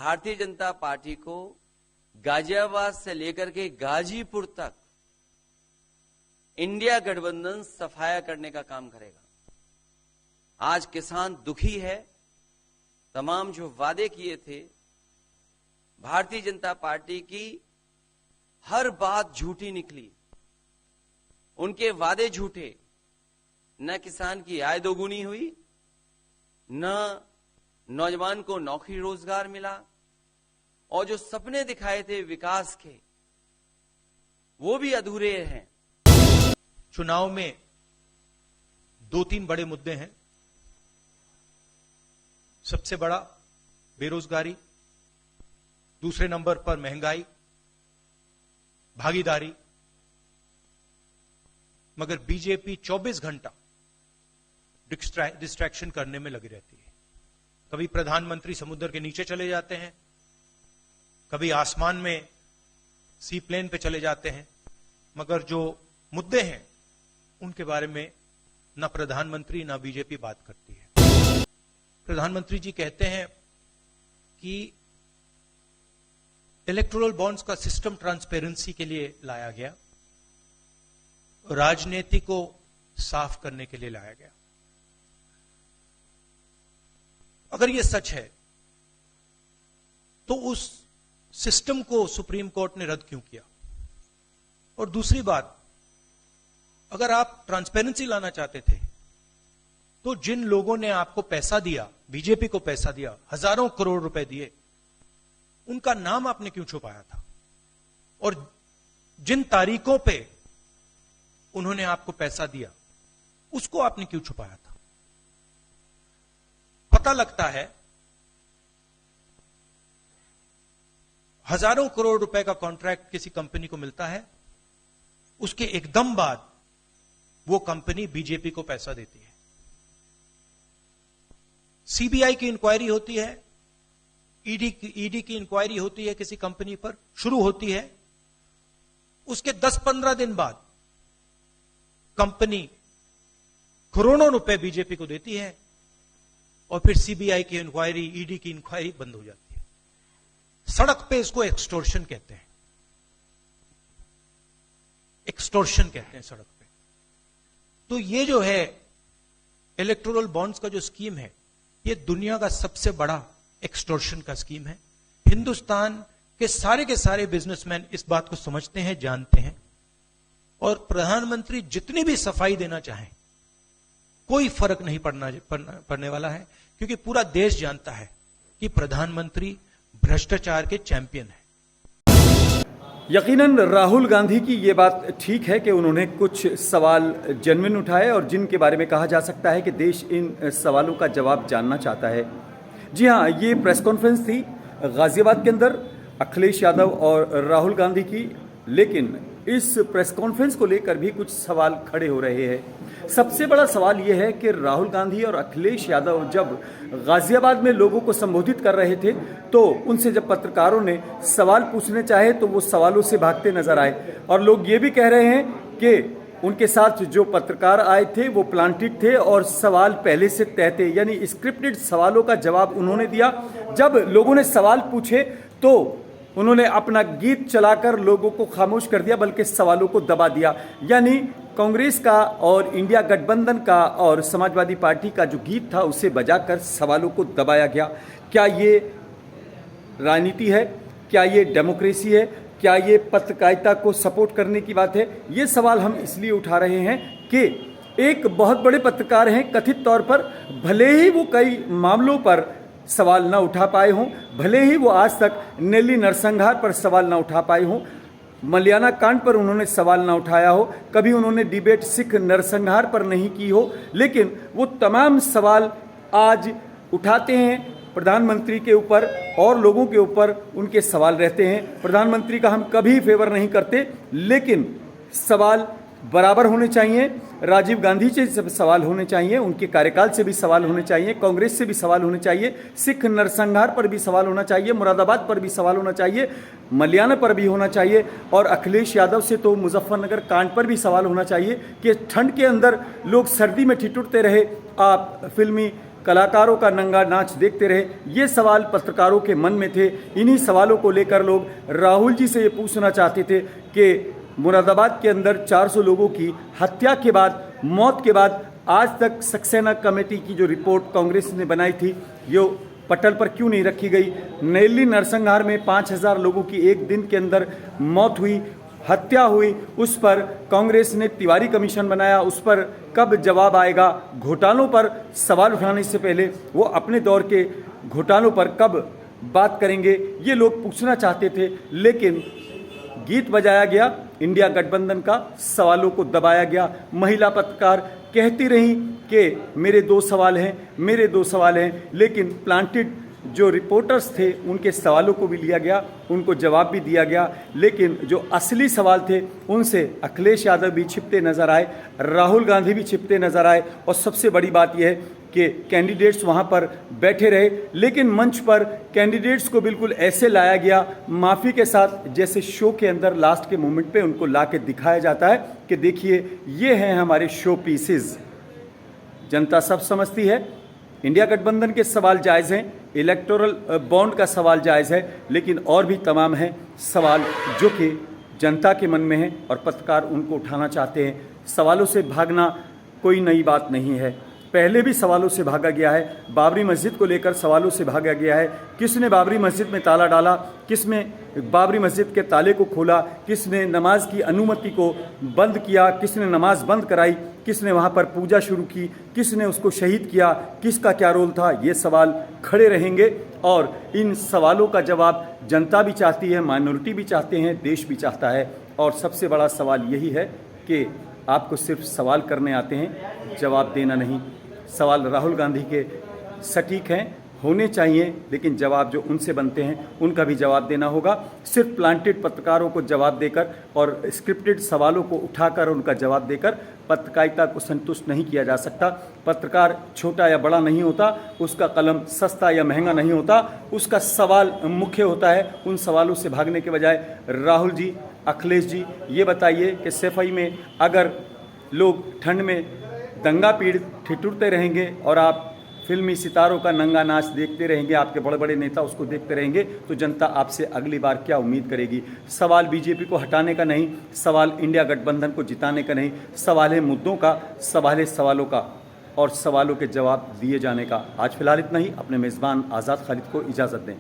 Bharatiya Janata party को गाजियाबाद से लेकर के गाजीपुर तक इंडिया गठबंधन सफाया करने का काम करेगा। आज किसान दुखी है। तमाम जो वादे किए थे, भारतीय जनता पार्टी की हर बात झूठी निकली। उनके वादे झूठे। न किसान की आय दोगुनी हुई, न नौजवान को नौकरी रोजगार मिला, और जो सपने दिखाए थे विकास के, वो भी अधूरे हैं। चुनाव में 2-3 बड़े मुद्दे हैं। सबसे बड़ा बेरोजगारी, दूसरे नंबर पर महंगाई, भागीदारी। मगर बीजेपी 24 घंटा डिस्ट्रैक्शन करने में लगी रहती है। कभी प्रधानमंत्री समुद्र के नीचे चले जाते हैं, कभी आसमान में सी प्लेन पे चले जाते हैं, मगर जो मुद्दे हैं उनके बारे में न प्रधानमंत्री न बीजेपी बात करती है। प्रधानमंत्री जी कहते हैं कि इलेक्टोरल बॉन्ड्स का सिस्टम ट्रांसपेरेंसी के लिए लाया गया, राजनीति को साफ करने के लिए लाया गया। अगर यह सच है तो उस सिस्टम को सुप्रीम कोर्ट ने रद्द क्यों किया? और दूसरी बात, अगर आप ट्रांसपेरेंसी लाना चाहते थे तो जिन लोगों ने आपको पैसा दिया, बीजेपी को पैसा दिया, हजारों करोड़ रुपए दिए, उनका नाम आपने क्यों छुपाया था? और जिन तारीखों पे उन्होंने आपको पैसा दिया, उसको आपने क्यों छुपाया था? पता लगता है हजारों करोड़ रुपए का कॉन्ट्रैक्ट किसी कंपनी को मिलता है, उसके एकदम बाद वो कंपनी बीजेपी को पैसा देती है। सीबीआई की इंक्वायरी होती है, ईडी की इंक्वायरी होती है, किसी कंपनी पर शुरू होती है, उसके 10-15 दिन बाद कंपनी करोड़ों रुपए बीजेपी को देती है और फिर सीबीआई की इंक्वायरी, ईडी की इंक्वायरी बंद हो जाती है। सड़क पे इसको एक्सटोर्शन कहते हैं। एक्सटोर्शन कहते हैं सड़क पे। तो ये जो है इलेक्टोरल बॉन्ड्स का जो स्कीम है, ये दुनिया का सबसे बड़ा एक्सटोर्शन का स्कीम है। हिंदुस्तान के सारे बिजनेसमैन इस बात को समझते हैं, जानते हैं, और प्रधानमंत्री जितनी भी सफाई देना चाहें कोई फर्क नहीं पड़ने वाला है, क्योंकि पूरा देश जानता है कि प्रधानमंत्री भ्रष्टाचार के चैंपियन है। यकीनन राहुल गांधी की ये बात ठीक है कि उन्होंने कुछ सवाल जेन्युइन उठाए और जिनके बारे में कहा जा सकता है कि देश इन सवालों का जवाब जानना चाहता है। जी हाँ, ये प्रेस कॉन्फ्रेंस थी गाजियाबाद के अंदर अखिलेश यादव और राहुल गांधी की, लेकिन इस प्रेस कॉन्फ्रेंस को लेकर भी कुछ सवाल खड़े हो रहे हैं। सबसे बड़ा सवाल यह है कि राहुल गांधी और अखिलेश यादव जब गाजियाबाद में लोगों को संबोधित कर रहे थे तो उनसे जब पत्रकारों ने सवाल पूछने चाहे तो वो सवालों से भागते नजर आए, और लोग ये भी कह रहे हैं कि उनके साथ जो पत्रकार आए थे वो प्लांटेड थे और सवाल पहले से तय थे, यानी स्क्रिप्टेड सवालों का जवाब उन्होंने दिया। जब लोगों ने सवाल पूछे तो उन्होंने अपना गीत चलाकर लोगों को खामोश कर दिया, बल्कि सवालों को दबा दिया। यानी कांग्रेस का और इंडिया गठबंधन का और समाजवादी पार्टी का जो गीत था उसे बजाकर सवालों को दबाया गया। क्या ये राजनीति है? क्या ये डेमोक्रेसी है? क्या ये पत्रकारिता को सपोर्ट करने की बात है? ये सवाल हम इसलिए उठा रहे हैं कि एक बहुत बड़े पत्रकार हैं, कथित तौर पर भले ही वो कई मामलों पर सवाल ना उठा पाए हों, भले ही वो आज तक नेली नरसंहार पर सवाल ना उठा पाए हों, मलियाना कांड पर उन्होंने सवाल ना उठाया हो, कभी उन्होंने डिबेट सिख नरसंहार पर नहीं की हो, लेकिन वो तमाम सवाल आज उठाते हैं। प्रधानमंत्री के ऊपर और लोगों के ऊपर उनके सवाल रहते हैं। प्रधानमंत्री का हम कभी फेवर नहीं करते, लेकिन सवाल बराबर होने चाहिए। राजीव गांधी से सवाल होने चाहिए, उनके कार्यकाल से भी सवाल होने चाहिए, कांग्रेस से भी सवाल होने चाहिए, सिख नरसंहार पर भी सवाल होना चाहिए, मुरादाबाद पर भी सवाल होना चाहिए, मलियाना पर भी होना चाहिए, और अखिलेश यादव से तो मुजफ्फरनगर कांड पर भी सवाल होना चाहिए कि ठंड के अंदर लोग सर्दी में ठिठुरते रहे, आप फिल्मी कलाकारों का नंगा नाच देखते रहे। ये सवाल पत्रकारों के मन में थे। इन्हीं सवालों को लेकर लोग राहुल जी से ये पूछना चाहते थे कि मुरादाबाद के अंदर 400 लोगों की हत्या के बाद, मौत के बाद आज तक सक्सेना कमेटी की जो रिपोर्ट कांग्रेस ने बनाई थी, ये पटल पर क्यों नहीं रखी गई? नैली नरसंहार में 5000 लोगों की एक दिन के अंदर मौत हुई, हत्या हुई, उस पर कांग्रेस ने तिवारी कमीशन बनाया, उस पर कब जवाब आएगा? घोटालों पर सवाल उठाने से पहले वो अपने दौर के घोटालों पर कब बात करेंगे, ये लोग पूछना चाहते थे। लेकिन गीत बजाया गया इंडिया गठबंधन का, सवालों को दबाया गया। महिला पत्रकार कहती रहीं कि मेरे 2 सवाल हैं, मेरे 2 सवाल हैं, लेकिन प्लांटेड जो रिपोर्टर्स थे उनके सवालों को भी लिया गया, उनको जवाब भी दिया गया। लेकिन जो असली सवाल थे उनसे अखिलेश यादव भी छिपते नजर आए, राहुल गांधी भी छिपते नजर आए, और सबसे बड़ी बात यह है कि कैंडिडेट्स वहां पर बैठे रहे, लेकिन मंच पर कैंडिडेट्स को बिल्कुल ऐसे लाया गया माफ़ी के साथ, जैसे शो के अंदर लास्ट के मोमेंट पे उनको ला के दिखाया जाता है कि देखिए ये हैं हमारे शो पीसेस। जनता सब समझती है, इंडिया गठबंधन के सवाल जायज़ हैं, इलेक्टोरल बॉन्ड का सवाल जायज़ है, लेकिन और भी तमाम हैं सवाल जो कि जनता के मन में हैं और पत्रकार उनको उठाना चाहते हैं। सवालों से भागना कोई नई बात नहीं है, पहले भी सवालों से भागा गया है। बाबरी मस्जिद को लेकर सवालों से भागा गया है। किसने बाबरी मस्जिद में ताला डाला, किसने बाबरी मस्जिद के ताले को खोला, किसने नमाज की अनुमति को बंद किया, किसने नमाज बंद कराई, किसने वहाँ पर पूजा शुरू की, किसने उसको शहीद किया, किसका क्या रोल था, ये सवाल खड़े रहेंगे। और इन सवालों का जवाब जनता भी चाहती है, माइनॉरिटी भी चाहते हैं, देश भी चाहता है। और सबसे बड़ा सवाल यही है कि आपको सिर्फ सवाल करने आते हैं, जवाब देना नहीं। सवाल राहुल गांधी के सटीक हैं, होने चाहिए, लेकिन जवाब जो उनसे बनते हैं उनका भी जवाब देना होगा। सिर्फ प्लांटेड पत्रकारों को जवाब देकर और स्क्रिप्टेड सवालों को उठाकर उनका जवाब देकर पत्रकारिता को संतुष्ट नहीं किया जा सकता। पत्रकार छोटा या बड़ा नहीं होता, उसका कलम सस्ता या महंगा नहीं होता, उसका सवाल मुख्य होता है। उन सवालों से भागने के बजाय राहुल जी, अखिलेश जी, ये बताइए कि सफाई में अगर लोग ठंड में दंगा पीड़ित ठिठुरते रहेंगे और आप फिल्मी सितारों का नंगा नाच देखते रहेंगे, आपके बड़े बड़े नेता उसको देखते रहेंगे, तो जनता आपसे अगली बार क्या उम्मीद करेगी? सवाल बीजेपी को हटाने का नहीं, सवाल इंडिया गठबंधन को जिताने का नहीं, सवाल है मुद्दों का, सवाल है सवालों का और सवालों के जवाब दिए जाने का। आज फिलहाल इतना ही। अपने मेज़बान आज़ाद खालिद को इजाज़त दें।